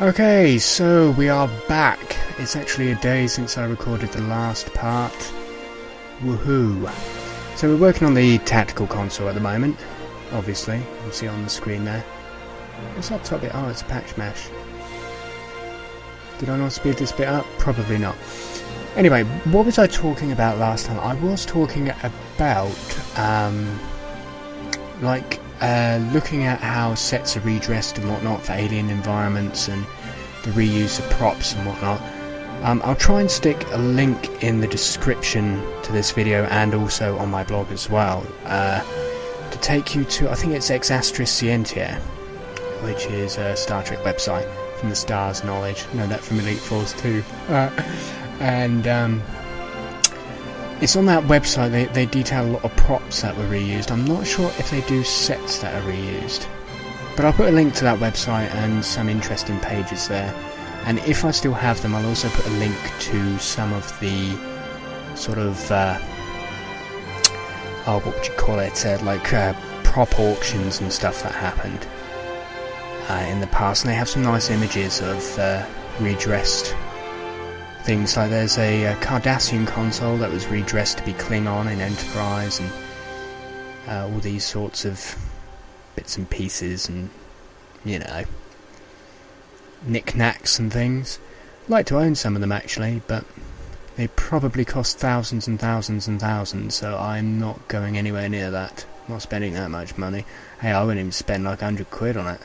Okay, so we are back. It's actually a day since I recorded the last part. Woohoo! So we're working on the tactical console at the moment. Obviously, you can see on the screen there. What's up top bit? Oh, it's a patch mesh. Did I not speed this bit up? Probably not. Anyway, what was I talking about last time? I was talking about looking at how sets are redressed and whatnot for alien environments and the reuse of props and whatnot. I'll try and stick a link in the description to this video and also on my blog as well to take you to, I think it's Ex Astris Scientia, which is a Star Trek website from the Stars Knowledge. I know that from Elite Force too. It's on that website. They detail a lot of props that were reused. I'm not sure if they do sets that are reused, but I'll put a link to that website and some interesting pages there. And if I still have them, I'll also put a link to some of the sort of what would you call it, prop auctions and stuff that happened in the past. And they have some nice images of redressed things. Like there's a Cardassian console that was redressed to be Klingon in Enterprise, and all these sorts of bits and pieces and, you know, knickknacks and things. I'd like to own some of them actually, but they probably cost thousands and thousands and thousands, so I'm not going anywhere near that. I'm not spending that much money. Hey, I wouldn't even spend like 100 quid on it.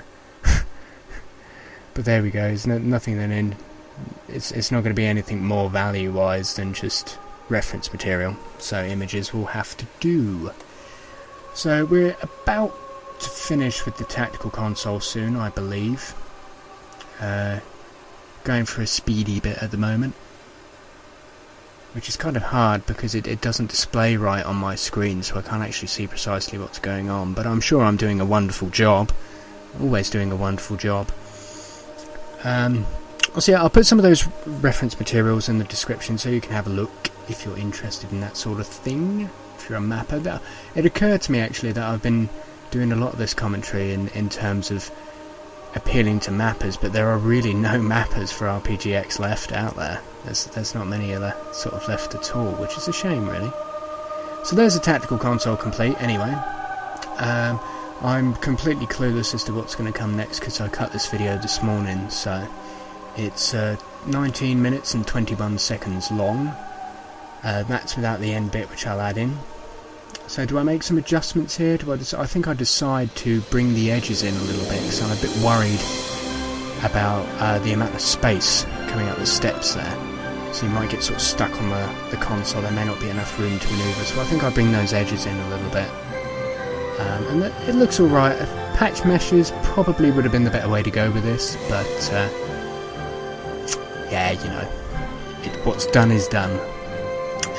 But there we go, there's nothing then in. It's not going to be anything more value-wise than just reference material, so images will have to do. So we're about to finish with the tactical console soon, I believe. Going for a speedy bit at the moment, which is kind of hard because it doesn't display right on my screen, so I can't actually see precisely what's going on, but I'm sure I'm doing a wonderful job. Always doing a wonderful job. So yeah, I'll put some of those reference materials in the description so you can have a look if you're interested in that sort of thing, if you're a mapper. It occurred to me actually that I've been doing a lot of this commentary in terms of appealing to mappers, but there are really no mappers for RPGX left out there. There's not many other sort of left at all, which is a shame really. So there's a tactical console complete anyway. I'm completely clueless as to what's going to come next because I cut this video this morning, so it's 19 minutes and 21 seconds long. That's without the end bit, which I'll add in. So do I make some adjustments here? I think I decide to bring the edges in a little bit because I'm a bit worried about the amount of space coming up the steps there. So you might get sort of stuck on the console. There may not be enough room to manoeuvre, so I think I bring those edges in a little bit. And it looks alright. Patch meshes probably would have been the better way to go with this, but yeah, you know, what's done is done.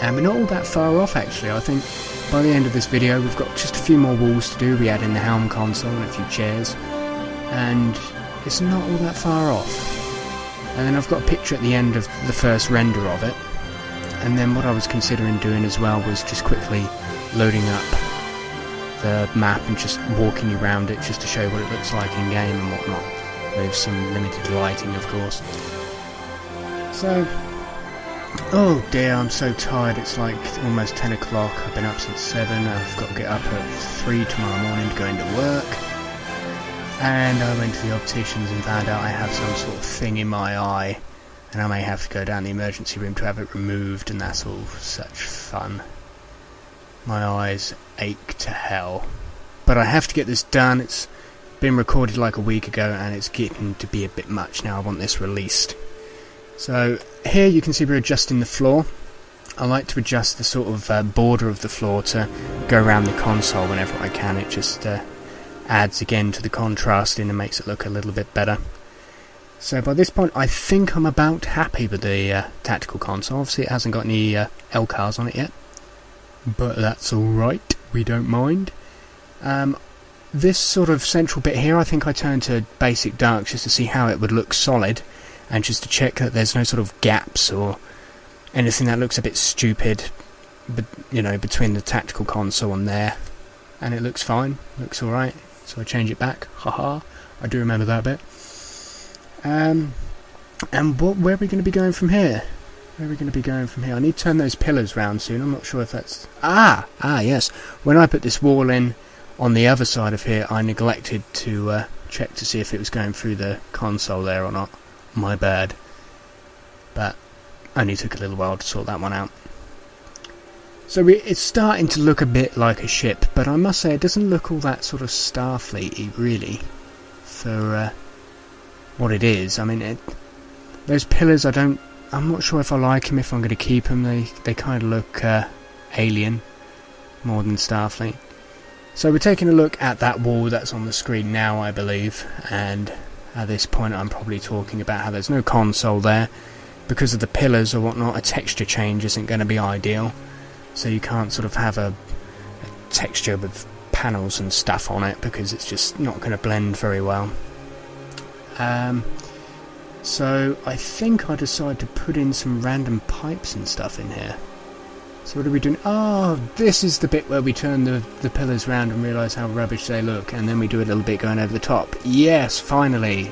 And we're not all that far off actually. I think by the end of this video we've got just a few more walls to do. We add in the helm console and a few chairs, and it's not all that far off. And then I've got a picture at the end of the first render of it, and then what I was considering doing as well was just quickly loading up the map and just walking you around it just to show what it looks like in game and whatnot, with some limited lighting of course. So, oh dear, I'm so tired. It's like almost 10 o'clock. I've been up since 7. I've got to get up at 3 tomorrow morning to go into work. And I went to the opticians and found out I have some sort of thing in my eye, and I may have to go down the emergency room to have it removed, and that's all such fun. My eyes ache to hell. But I have to get this done. It's been recorded like a week ago and it's getting to be a bit much now. I want this released. So here you can see we're adjusting the floor. I like to adjust the sort of border of the floor to go around the console whenever I can. It just adds again to the contrasting and makes it look a little bit better. So by this point I think I'm about happy with the tactical console. Obviously it hasn't got any LCARs on it yet, but that's alright, we don't mind. This sort of central bit here I think I turned to basic dark just to see how it would look solid, and just to check that there's no sort of gaps or anything that looks a bit stupid, but you know, between the tactical console and there. And it looks fine, looks alright, so I change it back, haha, I do remember that bit. And where are we going to be going from here? Where are we going to be going from here? I need to turn those pillars round soon. I'm not sure if that's... yes. When I put this wall in on the other side of here, I neglected to check to see if it was going through the console there or not. My bad. But only took a little while to sort that one out. So it's starting to look a bit like a ship, but I must say it doesn't look all that sort of Starfleet-y, really, for what it is. I mean, those pillars, I'm not sure if I like them, if I'm going to keep them. They kind of look alien, more than Starfleet. So we're taking a look at that wall that's on the screen now, I believe, and at this point I'm probably talking about how there's no console there. Because of the pillars or whatnot, a texture change isn't going to be ideal. So you can't sort of have a texture with panels and stuff on it, because it's just not going to blend very well. So I think I decided to put in some random pipes and stuff in here. So what are we doing? Oh, this is the bit where we turn the pillars round and realise how rubbish they look, and then we do a little bit going over the top. Yes, finally!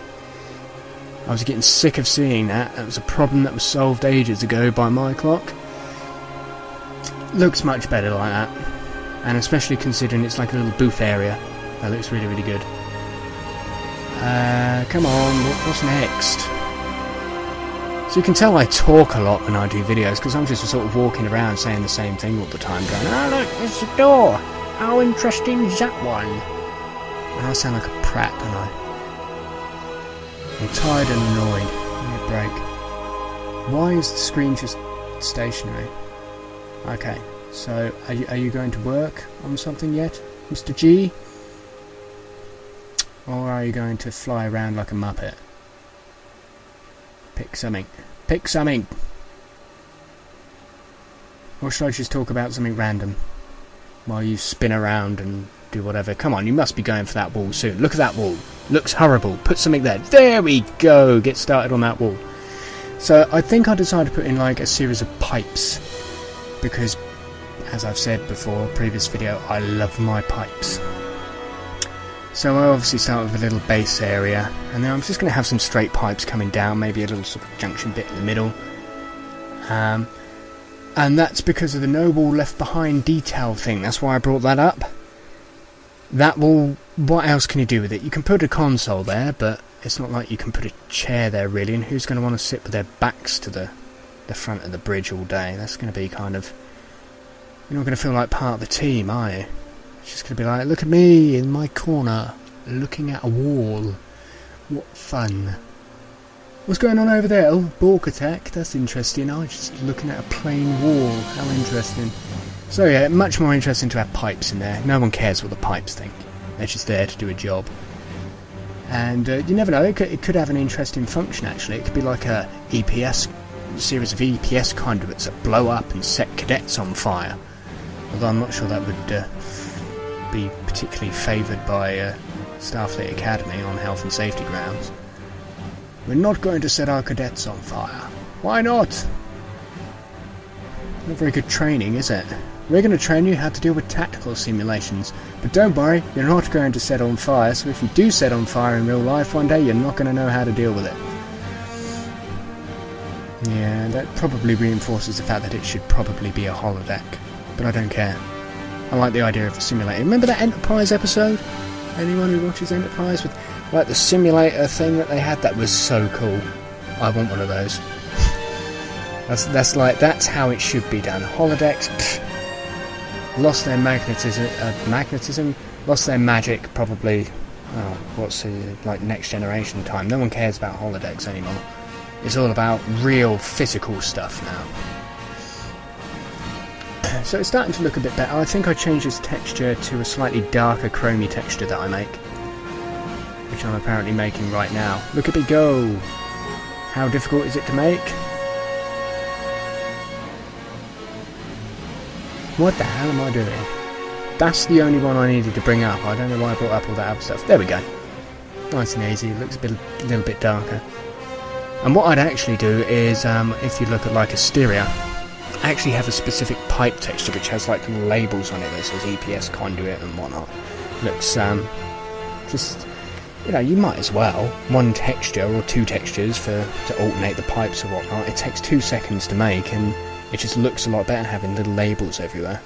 I was getting sick of seeing that. That was a problem that was solved ages ago by my clock. Looks much better like that. And especially considering it's like a little booth area. That looks really, really good. Come on, what's next? So you can tell I talk a lot when I do videos, because I'm just sort of walking around saying the same thing all the time, going, oh look, there's a door! How interesting is that one? And I sound like a prat, don't I? I'm tired and annoyed. Give me a break. Why is the screen just stationary? Okay, so are you going to work on something yet, Mr. G? Or are you going to fly around like a muppet? Pick something. Pick something! Or should I just talk about something random while you spin around and do whatever? Come on, you must be going for that wall soon. Look at that wall. Looks horrible. Put something there. There we go! Get started on that wall. So I think I decided to put in like a series of pipes, because, as I've said before, previous video, I love my pipes. So I obviously start with a little base area, and then I'm just going to have some straight pipes coming down, maybe a little sort of junction bit in the middle. And that's because of the no wall left behind detail thing. That's why I brought that up. That wall, what else can you do with it? You can put a console there, but it's not like you can put a chair there really, and who's going to want to sit with their backs to the front of the bridge all day? That's going to be kind of... You're not going to feel like part of the team, are you? It's just going to be like, look at me in my corner, looking at a wall. What fun. What's going on over there? Oh, Bork attack. That's interesting. I'm just looking at a plain wall. How interesting. So yeah, much more interesting to have pipes in there. No one cares what the pipes think. They're just there to do a job. And you never know, it could have an interesting function actually. It could be like a series of EPS conduits that blow up and set cadets on fire. Although I'm not sure that would be particularly favoured by Starfleet Academy on health and safety grounds. We're not going to set our cadets on fire. Why not? Not very good training, is it? We're going to train you how to deal with tactical simulations. But don't worry, you're not going to set on fire, so if you do set on fire in real life one day, you're not going to know how to deal with it. Yeah, that probably reinforces the fact that it should probably be a holodeck. But I don't care. I like the idea of a simulator. Remember that Enterprise episode? Anyone who watches Enterprise with like the simulator thing that they had? That was so cool. I want one of those. That's how it should be done. Holodecks lost their magnetism, lost their magic probably. Oh, what's the like next generation time? No one cares about holodecks anymore. It's all about real physical stuff now. So it's starting to look a bit better. I think I changed this texture to a slightly darker chromey texture that I make, which I'm apparently making right now. Look at me go! How difficult is it to make? What the hell am I doing? That's the only one I needed to bring up. I don't know why I brought up all that other stuff. There we go. Nice and easy. It looks a little bit darker. And what I'd actually do is, if you look at like Asteria, I actually have a specific pipe texture which has like labels on it that says EPS conduit and whatnot. Looks just you might as well. One texture or two textures to alternate the pipes or whatnot. It takes 2 seconds to make, and it just looks a lot better having little labels everywhere.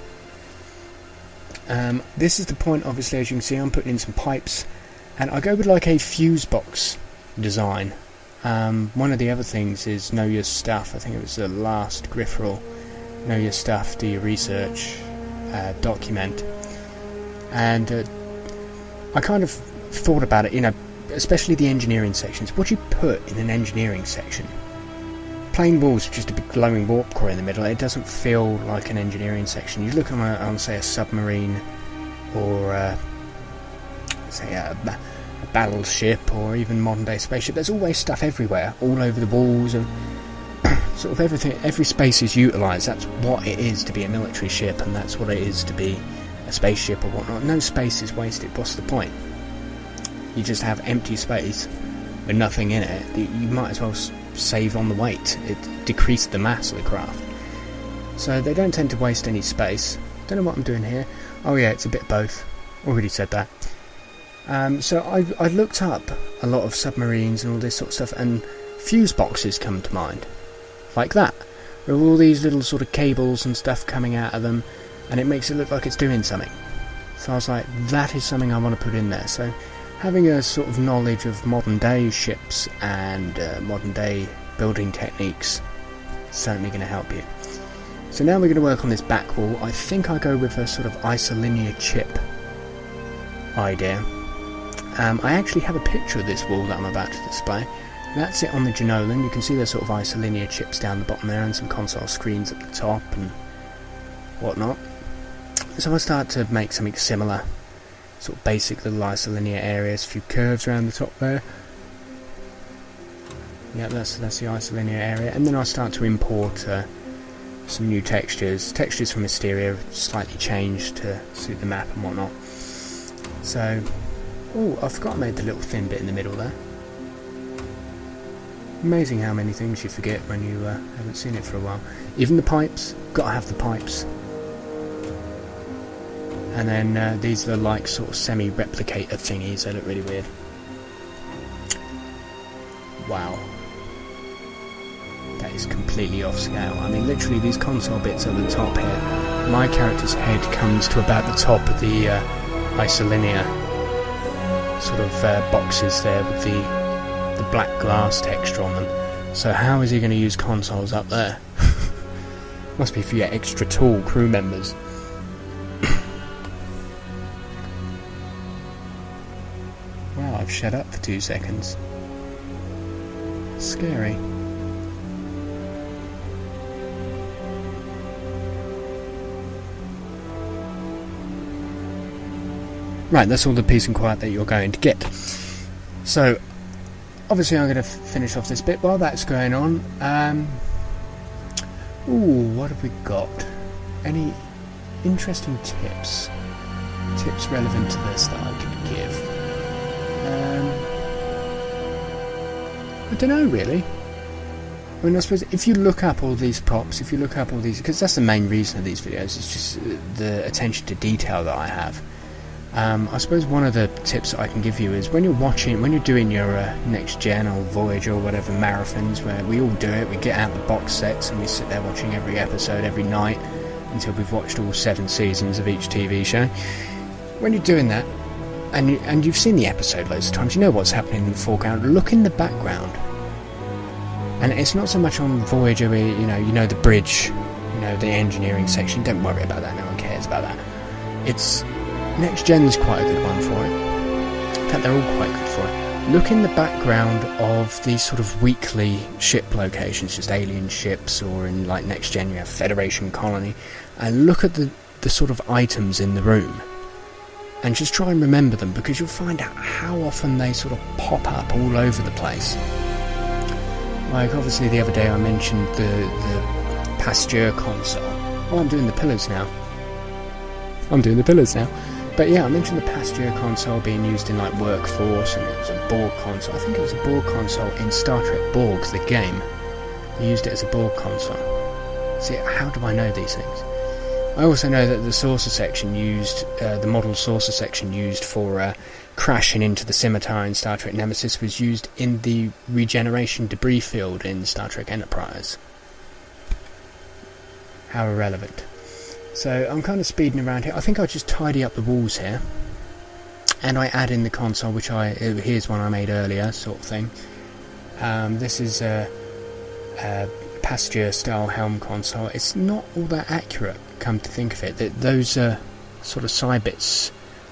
This is the point, obviously, as you can see, I'm putting in some pipes, and I go with like a fuse box design. One of the other things is know your stuff. I think it was the last griff rule. Know your stuff, do your research, document. And I kind of thought about it, especially the engineering sections. What do you put in an engineering section? Plain walls with just a big glowing warp core in the middle. It doesn't feel like an engineering section. You look on say, a submarine, or say a battleship, or even modern day spaceship. There's always stuff everywhere, all over the walls, and sort of everything. Every space is utilised. That's what it is to be a military ship, and that's what it is to be a spaceship or whatnot. No space is wasted. What's the point? You just have empty space with nothing in it. You might as well save on the weight. It decreased the mass of the craft. So they don't tend to waste any space. Don't know what I'm doing here. Oh yeah, it's a bit both. Already said that. So I looked up a lot of submarines and all this sort of stuff, and fuse boxes come to mind. Like that. With all these little sort of cables and stuff coming out of them, and it makes it look like it's doing something. So I was like, that is something I want to put in there. So having a sort of knowledge of modern day ships and modern day building techniques is certainly going to help you. So now we're going to work on this back wall. I think I go with a sort of isolinear chip idea. I actually have a picture of this wall that I'm about to display. That's it on the Genolan. You can see there's sort of isolinear chips down the bottom there, and some console screens at the top and whatnot. So I start to make something similar. Sort of basic little isolinear areas, a few curves around the top there. Yeah, that's the isolinear area, and then I start to import some new textures from Mysteria, slightly changed to suit the map and whatnot. So, I forgot I made the little thin bit in the middle there. Amazing how many things you forget when you haven't seen it for a while. Even the pipes, gotta have the pipes. And then these are like sort of semi-replicator thingies. They look really weird. Wow. That is completely off scale. I mean, literally these console bits at the top here. My character's head comes to about the top of the isolinear sort of boxes there with the black glass texture on them. So how is he going to use consoles up there? Must be for your extra tall crew members. Wow, I've shut up for 2 seconds. Scary. Right, that's all the peace and quiet that you're going to get. So, obviously I'm going to finish off this bit while that's going on. What have we got? Any interesting tips? Tips relevant to this that I could give? I don't know, really. I mean, I suppose if you look up all these props, because that's the main reason of these videos, it's just the attention to detail that I have. I suppose one of the tips that I can give you is when you're doing your Next Gen or Voyager or whatever marathons, where we all do it, we get out the box sets and we sit there watching every episode every night until we've watched all 7 seasons of each TV show. When you're doing that, and you've seen the episode loads of times, you know what's happening in the foreground, look in the background. And it's not so much on Voyager where, you know the bridge, the engineering section, don't worry about that, no one cares about that. It's Next Gen's quite a good one for it. In fact, they're all quite good for it. Look in the background of these sort of weekly ship locations, just alien ships, or in like Next Gen you have Federation Colony, and look at the sort of items in the room. And just try and remember them, because you'll find out how often they sort of pop up all over the place. Like, obviously the other day I mentioned the Pasteur console. Oh, I'm doing the pillars now. But yeah, I mentioned the Pasteur console being used in like Workforce, and it was a Borg console. I think it was a Borg console in Star Trek Borg, the game. They used it as a Borg console. See, how do I know these things? I also know that the saucer section used, the model saucer section used for crashing into the scimitar in Star Trek Nemesis was used in the regeneration debris field in Star Trek Enterprise. How irrelevant. So I'm kind of speeding around here. I think I'll just tidy up the walls here, and I add in the console, which here's one I made earlier, sort of thing. This is a passenger style helm console. It's not all that accurate, come to think of it. Those sort of side bits,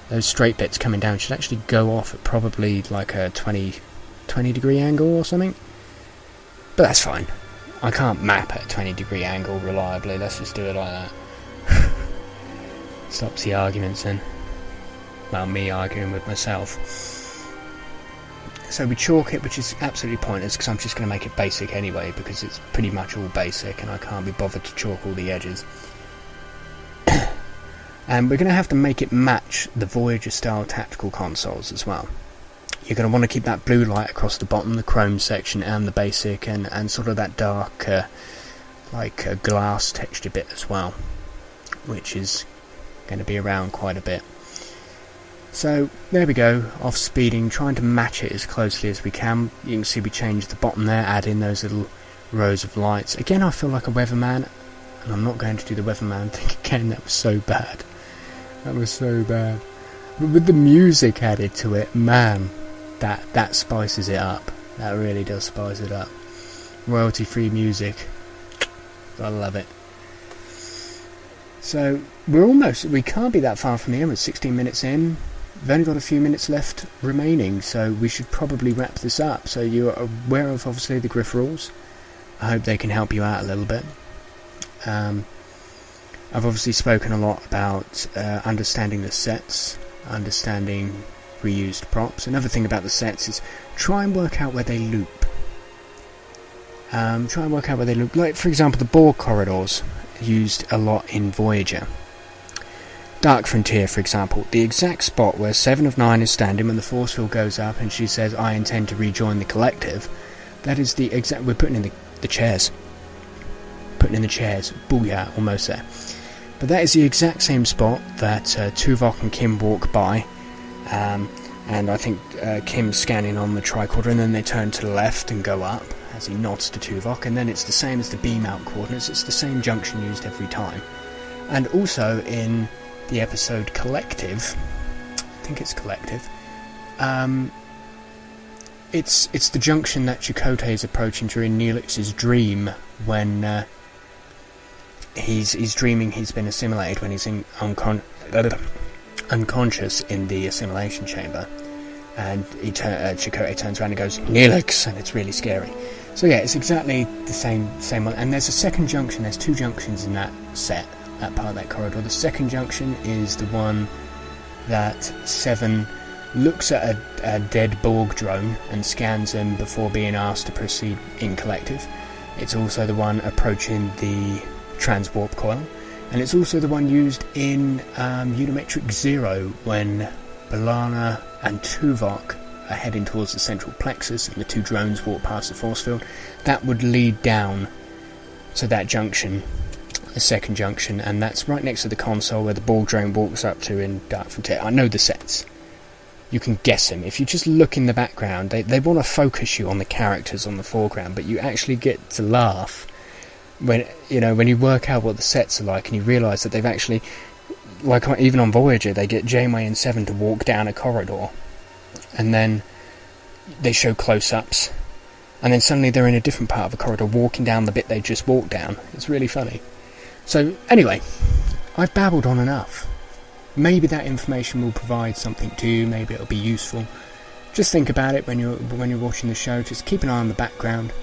those straight bits coming down, should actually go off at probably like a 20 degree angle or something. But that's fine. I can't map at a 20-degree angle reliably. Let's just do it like that. Stops the arguments then. Well, me arguing with myself. So we chalk it, which is absolutely pointless because I'm just going to make it basic anyway, because it's pretty much all basic and I can't be bothered to chalk all the edges. And we're going to have to make it match the Voyager style tactical consoles as well. You're going to want to keep that blue light across the bottom, the chrome section and the basic, and sort of that dark like glass texture bit as well, which is going to be around quite a bit. So there we go, off speeding, trying to match it as closely as we can. You can see we changed the bottom there, add in those little rows of lights. Again, I feel like a weatherman, and I'm not going to do the weatherman thing again. That was so bad. That was so bad. But with the music added to it, man, that spices it up. That really does spice it up. Royalty-free music. I love it. So we can't be that far from here. We're 16 minutes in. We've only got a few minutes left remaining, so we should probably wrap this up. So you're aware of, obviously, the Griff rules. I hope they can help you out a little bit. I've obviously spoken a lot about understanding the sets, understanding reused props. Another thing about the sets is try and work out where they loop. Like, for example, the Borg corridors used a lot in Voyager. Dark Frontier, for example, the exact spot where 7 of 9 is standing when the force field goes up and she says, "I intend to rejoin the collective." That is the exact... We're putting in the chairs. Booyah, almost there. But that is the exact same spot that Tuvok and Kim walk by. And I think Kim's scanning on the tricorder, and then they turn to the left and go up as he nods to Tuvok, and then it's the same as the beam out coordinates. It's the same junction used every time. And also in the episode Collective, I think it's Collective, it's the junction that Chakotay is approaching during Neelix's dream when he's dreaming he's been assimilated when he's unconscious in the assimilation chamber, and Chakotay turns around and goes, "Neelix," and it's really scary. So yeah, it's exactly the same one. And there's a second junction. There's 2 junctions in that set, that part of that corridor. The second junction is the one that 7 looks at a dead Borg drone and scans him before being asked to proceed in Collective. It's also the one approaching the transwarp coil. And it's also the one used in Unimatrix Zero when B'Elanna and Tuvok are heading towards the central plexus and the 2 drones walk past the force field. That would lead down to that junction, the second junction, and that's right next to the console where the Borg drone walks up to in Dark Frontier. I know the sets. You can guess them. If you just look in the background, they want to focus you on the characters on the foreground, but you actually get to laugh when you work out what the sets are like and you realise that they've actually, like even on Voyager, they get Janeway and 7 to walk down a corridor, and then they show close-ups, and then suddenly they're in a different part of the corridor walking down the bit they just walked down. It's really funny. So anyway, I've babbled on enough. Maybe that information will provide something to you. Maybe it'll be useful. Just think about it when you're watching the show. Just keep an eye on the background.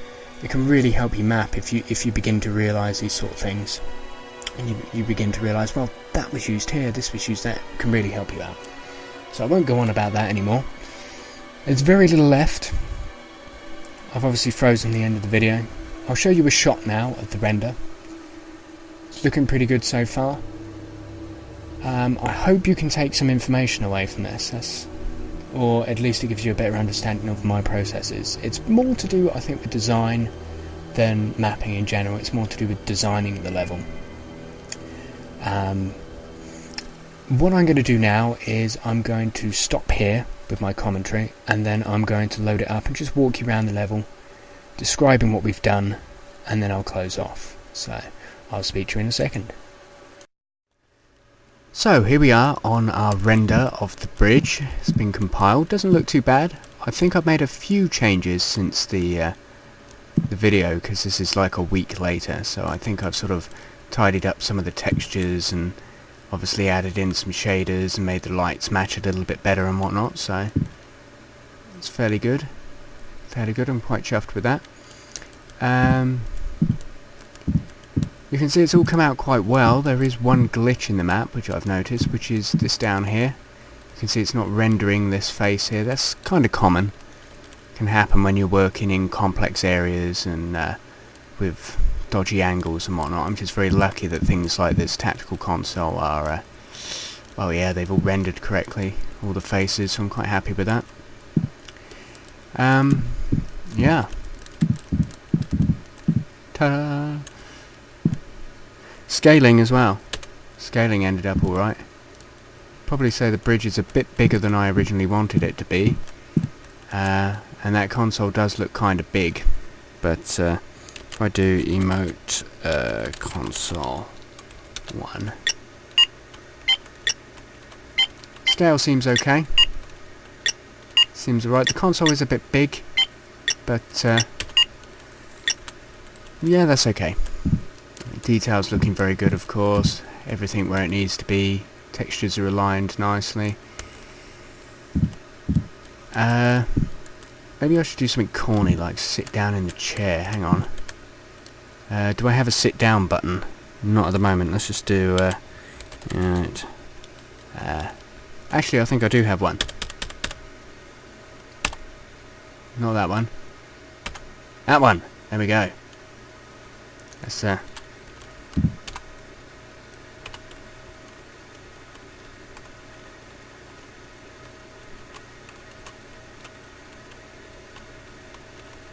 It can really help you map if you begin to realise these sort of things, and you begin to realise, well, that was used here, this was used there. It can really help you out. So I won't go on about that anymore. There's very little left. I've obviously frozen the end of the video. I'll show you a shot now of the render. It's looking pretty good so far. I hope you can take some information away from this, or at least it gives you a better understanding of my processes. It's more to do, I think, with design than mapping in general. It's more to do with designing the level. what I'm going to do now is I'm going to stop here with my commentary, and then I'm going to load it up and just walk you around the level, describing what we've done, and then I'll close off. So I'll speak to you in a second. So here we are on our render of the bridge. It's been compiled. Doesn't look too bad. I think I've made a few changes since the video, because this is like a week later, so I think I've sort of tidied up some of the textures and obviously added in some shaders and made the lights match a little bit better and whatnot, so it's fairly good. I'm quite chuffed with that. You can see it's all come out quite well. There is one glitch in the map which I've noticed, which is this down here. You can see it's not rendering this face here. That's kind of common. Can happen when you're working in complex areas and with dodgy angles and whatnot. I'm just very lucky that things like this tactical console are, well, yeah, they've all rendered correctly, all the faces, so I'm quite happy with that. Yeah. Ta-da! Scaling as well. Scaling ended up alright. Probably say the bridge is a bit bigger than I originally wanted it to be. And that console does look kind of big. But if I do emote console 1. Scale seems okay. Seems alright. The console is a bit big, but yeah, that's okay. Details looking very good, of course. Everything where it needs to be. Textures are aligned nicely. Maybe I should do something corny, like sit down in the chair. Hang on. Do I have a sit down button? Not at the moment. Let's just do right. Actually, I think I do have one. Not that one. That one. There we go. Let's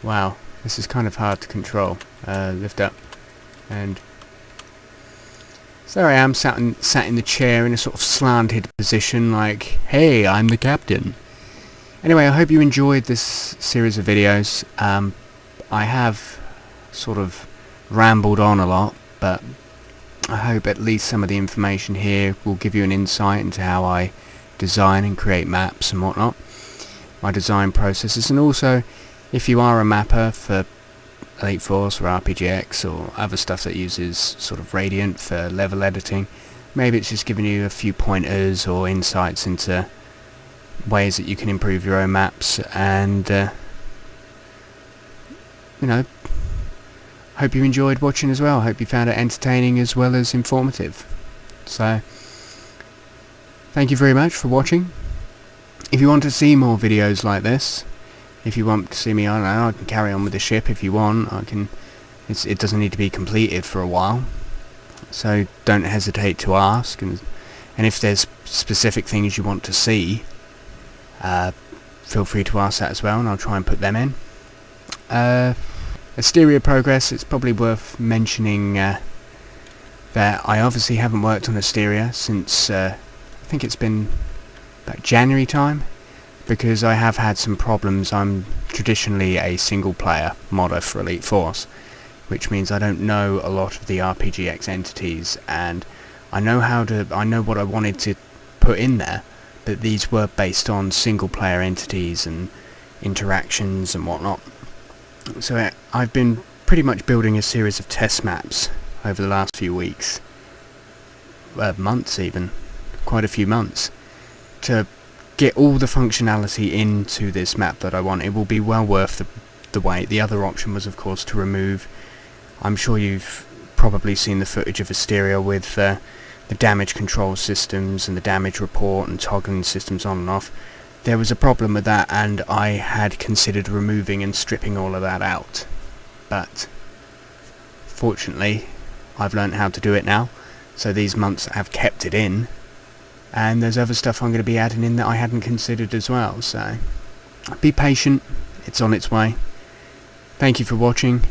wow, this is kind of hard to control. Lift up, and so there I am, sat in the chair in a sort of slanted position, like, hey, I'm the captain. Anyway, I hope you enjoyed this series of videos. I have sort of rambled on a lot, but I hope at least some of the information here will give you an insight into how I design and create maps and whatnot, my design processes, and also if you are a mapper for Elite Force or RPGX or other stuff that uses sort of Radiant for level editing, maybe it's just giving you a few pointers or insights into ways that you can improve your own maps, and you know, hope you enjoyed watching as well. Hope you found it entertaining as well as informative. So thank you very much for watching. If you want to see more videos like this, if you want to see me, I don't know, I can carry on with the ship if you want. I can. It doesn't need to be completed for a while, so don't hesitate to ask. And if there's specific things you want to see, feel free to ask that as well, and I'll try and put them in. Asteria progress. It's probably worth mentioning that I obviously haven't worked on Asteria since I think it's been about January time, because I have had some problems. I'm traditionally a single player modder for Elite Force, which means I don't know a lot of the RPGX entities, and I know what I wanted to put in there, but these were based on single player entities and interactions and whatnot. So I've been pretty much building a series of test maps over the last few weeks, months even, quite a few months, to get all the functionality into this map that I want. It will be well worth the wait. The other option was, of course, to remove. I'm sure you've probably seen the footage of Asteria with the damage control systems and the damage report and toggling systems on and off. There was a problem with that, and I had considered removing and stripping all of that out. But fortunately, I've learned how to do it now, so these months have kept it in. And there's other stuff I'm going to be adding in that I hadn't considered as well, so be patient, it's on its way. Thank you for watching.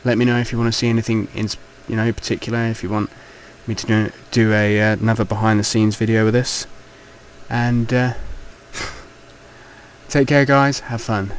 Let me know if you want to see anything in particular, if you want me to do another behind the scenes video with this. And take care guys, have fun.